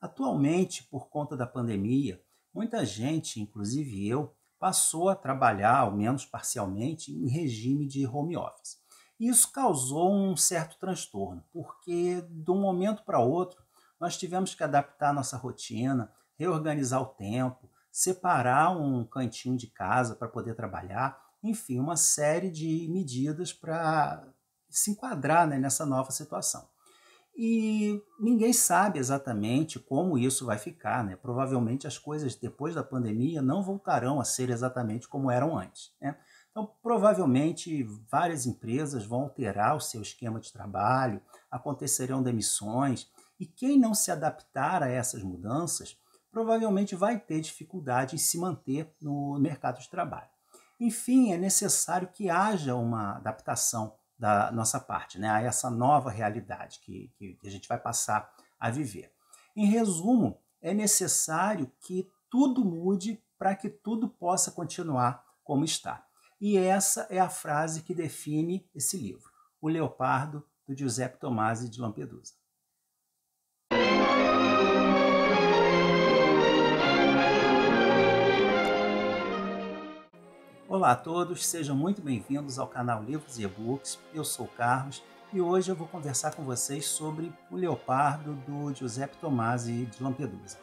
Atualmente, por conta da pandemia, muita gente, inclusive eu, passou a trabalhar, ao menos parcialmente, em regime de home office. E isso causou um certo transtorno, porque de um momento para outro nós tivemos que adaptar nossa rotina, reorganizar o tempo, separar um cantinho de casa para poder trabalhar, enfim, uma série de medidas para se enquadrar, né, nessa nova situação. E ninguém sabe exatamente como isso vai ficar, né? Provavelmente as coisas depois da pandemia não voltarão a ser exatamente como eram antes, né? Então, provavelmente várias empresas vão alterar o seu esquema de trabalho, acontecerão demissões, e quem não se adaptar a essas mudanças provavelmente vai ter dificuldade em se manter no mercado de trabalho. Enfim, é necessário que haja uma adaptação da nossa parte, né, a essa nova realidade que a gente vai passar a viver. Em resumo, é necessário que tudo mude para que tudo possa continuar como está. E essa é a frase que define esse livro, O Leopardo, do Giuseppe Tomasi de Lampedusa. Olá a todos, sejam muito bem-vindos ao canal Livros e E-Books. Eu sou o Carlos e hoje eu vou conversar com vocês sobre O Leopardo, do Giuseppe Tomasi de Lampedusa.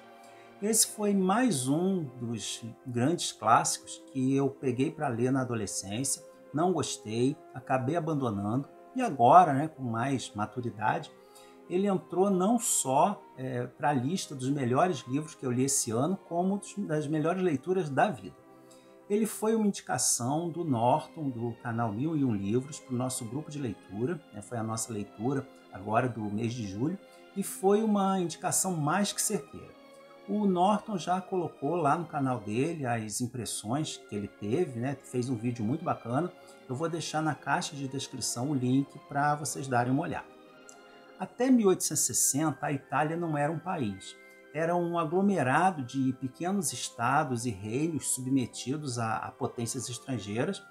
Esse foi mais um dos grandes clássicos que eu peguei para ler na adolescência, não gostei, acabei abandonando e agora, né, com mais maturidade, ele entrou não só para a lista dos melhores livros que eu li esse ano, como das melhores leituras da vida. Ele foi uma indicação do Norton, do canal 1001 Livros, para o nosso grupo de leitura, né? Foi a nossa leitura agora do mês de julho, e foi uma indicação mais que certeira. O Norton já colocou lá no canal dele as impressões que ele teve, né? Fez um vídeo muito bacana. Eu vou deixar na caixa de descrição o link para vocês darem uma olhada. Até 1860, a Itália não era um país. Era um aglomerado de pequenos estados e reinos submetidos a potências estrangeiras,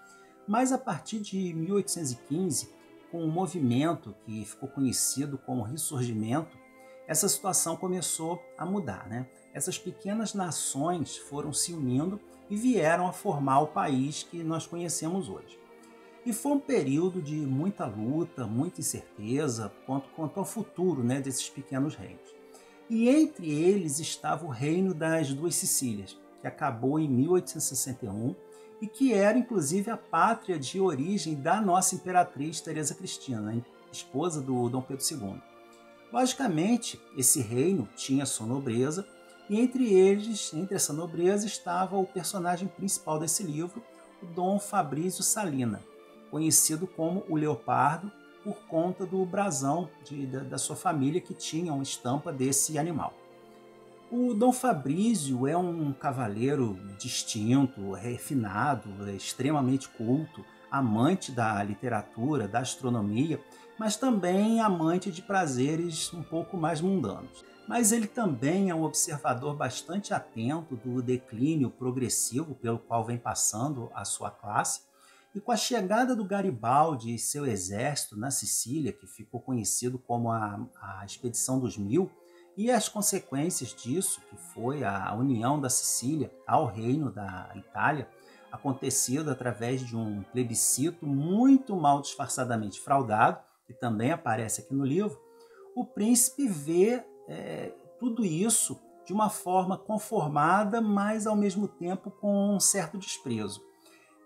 mas a partir de 1815, com um movimento que ficou conhecido como Ressurgimento, essa situação começou a mudar, né? Essas pequenas nações foram se unindo e vieram a formar o país que nós conhecemos hoje. E foi um período de muita luta, muita incerteza quanto ao futuro, né, desses pequenos reinos. E entre eles estava o Reino das Duas Sicílias, que acabou em 1861 e que era inclusive a pátria de origem da nossa imperatriz Teresa Cristina, esposa do Dom Pedro II. Logicamente, esse reino tinha sua nobreza e entre essa nobreza estava o personagem principal desse livro, o Dom Fabrício Salina, conhecido como o Leopardo, por conta do brasão da sua família que tinha uma estampa desse animal. O Dom Fabrício é um cavaleiro distinto, refinado, extremamente culto, amante da literatura, da astronomia, mas também amante de prazeres um pouco mais mundanos. Mas ele também é um observador bastante atento do declínio progressivo pelo qual vem passando a sua classe. E com a chegada do Garibaldi e seu exército na Sicília, que ficou conhecido como a Expedição dos Mil, e as consequências disso, que foi a união da Sicília ao reino da Itália, acontecido através de um plebiscito muito mal disfarçadamente fraudado, que também aparece aqui no livro, o príncipe vê tudo isso de uma forma conformada, mas ao mesmo tempo com um certo desprezo,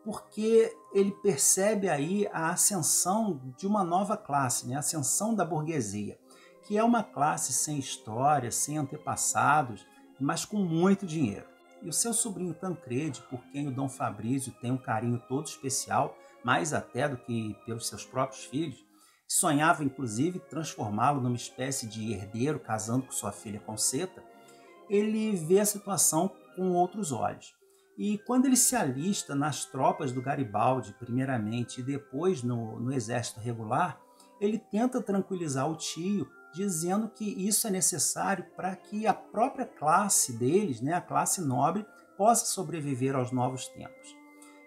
porque ele percebe aí a ascensão de uma nova classe, né? A ascensão da burguesia, que é uma classe sem história, sem antepassados, mas com muito dinheiro. E o seu sobrinho Tancredi, por quem o Dom Fabrício tem um carinho todo especial, mais até do que pelos seus próprios filhos, sonhava inclusive transformá-lo numa espécie de herdeiro casando com sua filha Concetta, ele vê a situação com outros olhos. E quando ele se alista nas tropas do Garibaldi, primeiramente, e depois no exército regular, ele tenta tranquilizar o tio, dizendo que isso é necessário para que a própria classe deles, né, a classe nobre, possa sobreviver aos novos tempos.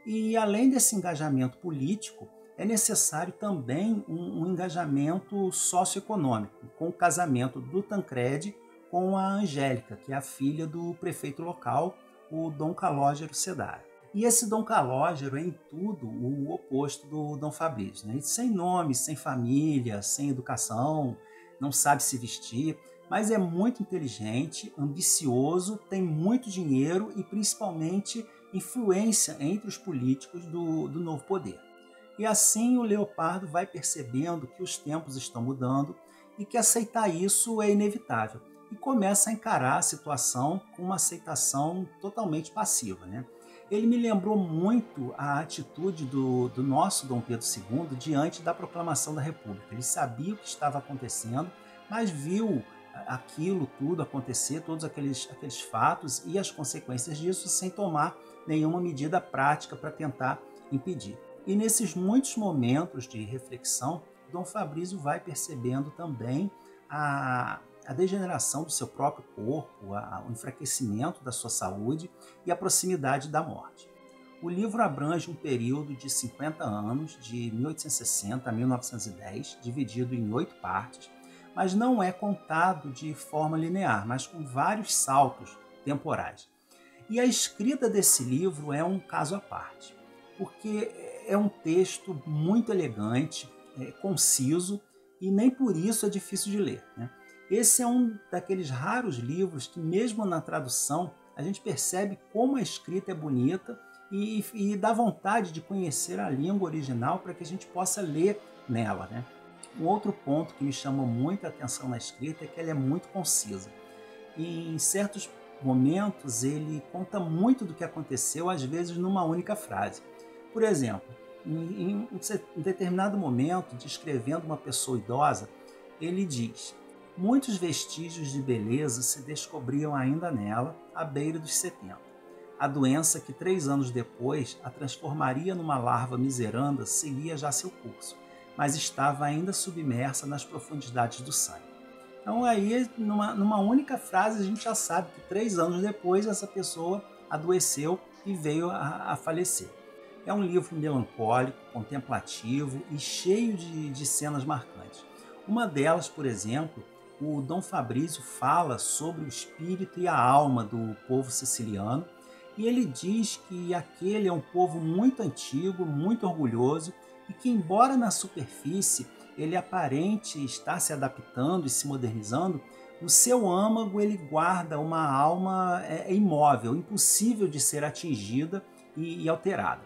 E além desse engajamento político, é necessário também um engajamento socioeconômico, com o casamento do Tancredi com a Angélica, que é a filha do prefeito local, o Dom Calógero Cedário. E esse Dom Calógero é em tudo o oposto do Dom Fabrício, né? Sem nome, sem família, sem educação, não sabe se vestir, mas é muito inteligente, ambicioso, tem muito dinheiro e principalmente influência entre os políticos do novo poder. E assim o Leopardo vai percebendo que os tempos estão mudando e que aceitar isso é inevitável. E começa a encarar a situação com uma aceitação totalmente passiva, né? Ele me lembrou muito a atitude do nosso Dom Pedro II diante da proclamação da República. Ele sabia o que estava acontecendo, mas viu aquilo tudo acontecer, todos aqueles fatos e as consequências disso sem tomar nenhuma medida prática para tentar impedir. E nesses muitos momentos de reflexão, Dom Fabrício vai percebendo também a degeneração do seu próprio corpo, o enfraquecimento da sua saúde e a proximidade da morte. O livro abrange um período de 50 anos, de 1860 a 1910, dividido em 8 partes, mas não é contado de forma linear, mas com vários saltos temporais. E a escrita desse livro é um caso à parte, porque é um texto muito elegante, conciso, e nem por isso é difícil de ler, né? Esse é um daqueles raros livros que, mesmo na tradução, a gente percebe como a escrita é bonita e dá vontade de conhecer a língua original para que a gente possa ler nela, né? Um outro ponto que me chamou muita atenção na escrita é que ela é muito concisa. E em certos momentos ele conta muito do que aconteceu, às vezes numa única frase. Por exemplo, em um determinado momento, descrevendo uma pessoa idosa, ele diz: muitos vestígios de beleza se descobriam ainda nela, à beira dos 70. A doença que 3 anos depois a transformaria numa larva miseranda seguia já seu curso, mas estava ainda submersa nas profundidades do sangue. Então aí, numa única frase, a gente já sabe que 3 anos depois essa pessoa adoeceu e veio a falecer. É um livro melancólico, contemplativo e cheio de cenas marcantes. Uma delas, por exemplo, o Dom Fabrício fala sobre o espírito e a alma do povo siciliano, e ele diz que aquele é um povo muito antigo, muito orgulhoso, e que, embora na superfície ele aparente estar se adaptando e se modernizando, no seu âmago ele guarda uma alma imóvel, impossível de ser atingida e alterada.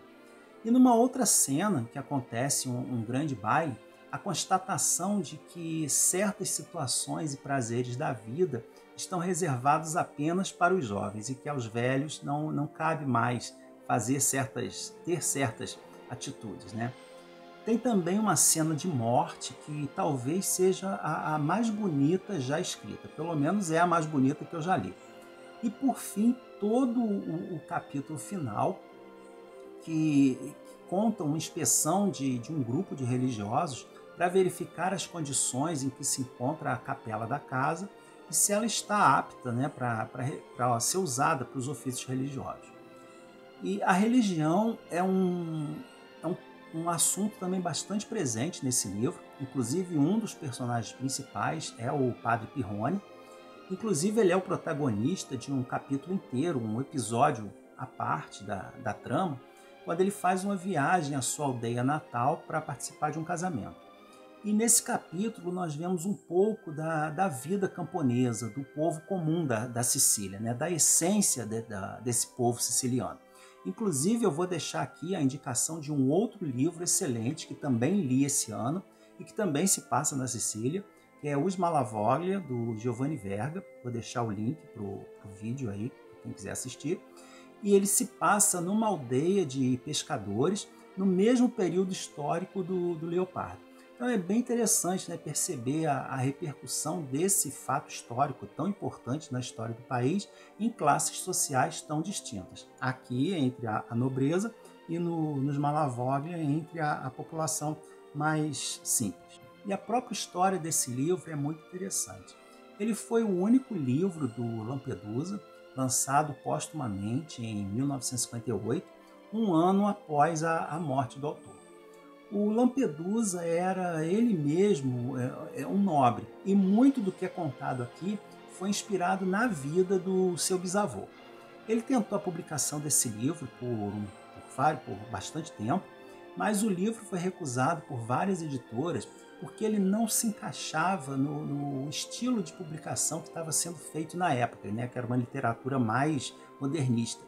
E numa outra cena que acontece um grande baile, a constatação de que certas situações e prazeres da vida estão reservados apenas para os jovens e que aos velhos não cabe mais ter certas atitudes, né? Tem também uma cena de morte que talvez seja a mais bonita já escrita, pelo menos é a mais bonita que eu já li. E por fim, todo o capítulo final, que conta uma inspeção de um grupo de religiosos para verificar as condições em que se encontra a capela da casa e se ela está apta, né, para ser usada para os ofícios religiosos. E a religião é um assunto também bastante presente nesse livro. Inclusive, um dos personagens principais é o Padre Pirrone. Inclusive, ele é o protagonista de um capítulo inteiro, um episódio à parte da trama, quando ele faz uma viagem à sua aldeia natal para participar de um casamento. E nesse capítulo nós vemos um pouco da vida camponesa, do povo comum da Sicília, né? Da essência desse povo siciliano. Inclusive, eu vou deixar aqui a indicação de um outro livro excelente que também li esse ano e que também se passa na Sicília, que é Os Malavoglia, do Giovanni Verga. Vou deixar o link para o vídeo aí, para quem quiser assistir. E ele se passa numa aldeia de pescadores, no mesmo período histórico do Leopardo. Então é bem interessante, né, perceber a repercussão desse fato histórico tão importante na história do país em classes sociais tão distintas. Aqui entre a nobreza e nos Malavoglia entre a população mais simples. E a própria história desse livro é muito interessante. Ele foi o único livro do Lampedusa lançado póstumamente em 1958, um ano após a morte do autor. O Lampedusa era ele mesmo um nobre, e muito do que é contado aqui foi inspirado na vida do seu bisavô. Ele tentou a publicação desse livro por bastante tempo, mas o livro foi recusado por várias editoras porque ele não se encaixava no estilo de publicação que estava sendo feito na época, né, que era uma literatura mais modernista,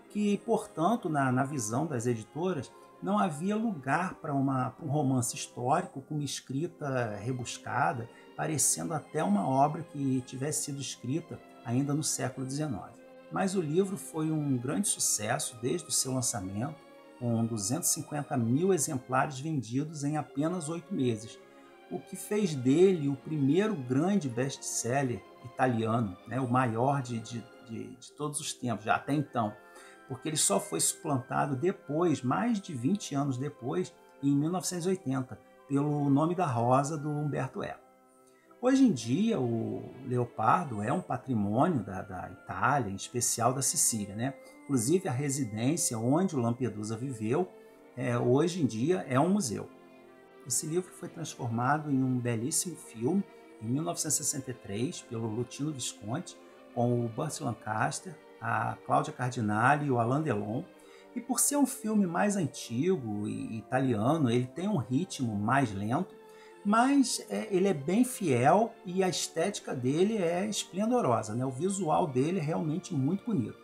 que, portanto, na visão das editoras, não havia lugar para um romance histórico com uma escrita rebuscada, parecendo até uma obra que tivesse sido escrita ainda no século XIX. Mas o livro foi um grande sucesso desde o seu lançamento, com 250 mil exemplares vendidos em apenas 8 meses, o que fez dele o primeiro grande best-seller italiano, né, o maior de todos os tempos, já até então, porque ele só foi suplantado depois, mais de 20 anos depois, em 1980, pelo Nome da Rosa, do Umberto Eco. Hoje em dia, o Leopardo é um patrimônio da Itália, em especial da Sicília, né? Inclusive, a residência onde o Lampedusa viveu, hoje em dia, é um museu. Esse livro foi transformado em um belíssimo filme, em 1963, pelo Luchino Visconti, com o Burt Lancaster, a Cláudia Cardinale e o Alain Delon. E por ser um filme mais antigo e italiano, ele tem um ritmo mais lento, mas ele é bem fiel e a estética dele é esplendorosa, né? O visual dele é realmente muito bonito.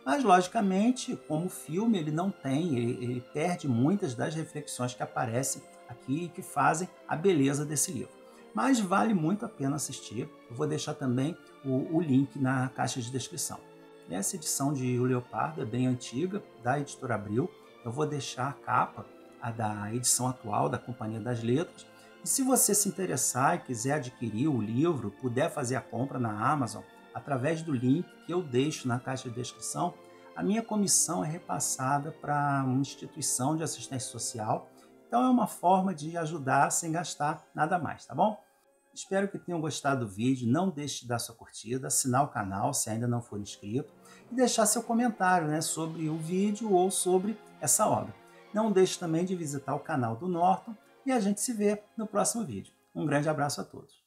Mas, logicamente, como filme, ele perde muitas das reflexões que aparecem aqui e que fazem a beleza desse livro. Mas vale muito a pena assistir. Eu vou deixar também o link na caixa de descrição. Essa edição de O Leopardo é bem antiga, da Editora Abril. Eu vou deixar a capa, a da edição atual da Companhia das Letras. E se você se interessar e quiser adquirir o livro, puder fazer a compra na Amazon, através do link que eu deixo na caixa de descrição, a minha comissão é repassada para uma instituição de assistência social. Então é uma forma de ajudar sem gastar nada mais, tá bom? Espero que tenham gostado do vídeo. Não deixe de dar sua curtida, assinar o canal se ainda não for inscrito e deixar seu comentário, né, sobre o vídeo ou sobre essa obra. Não deixe também de visitar o canal do Norton e a gente se vê no próximo vídeo. Um grande abraço a todos.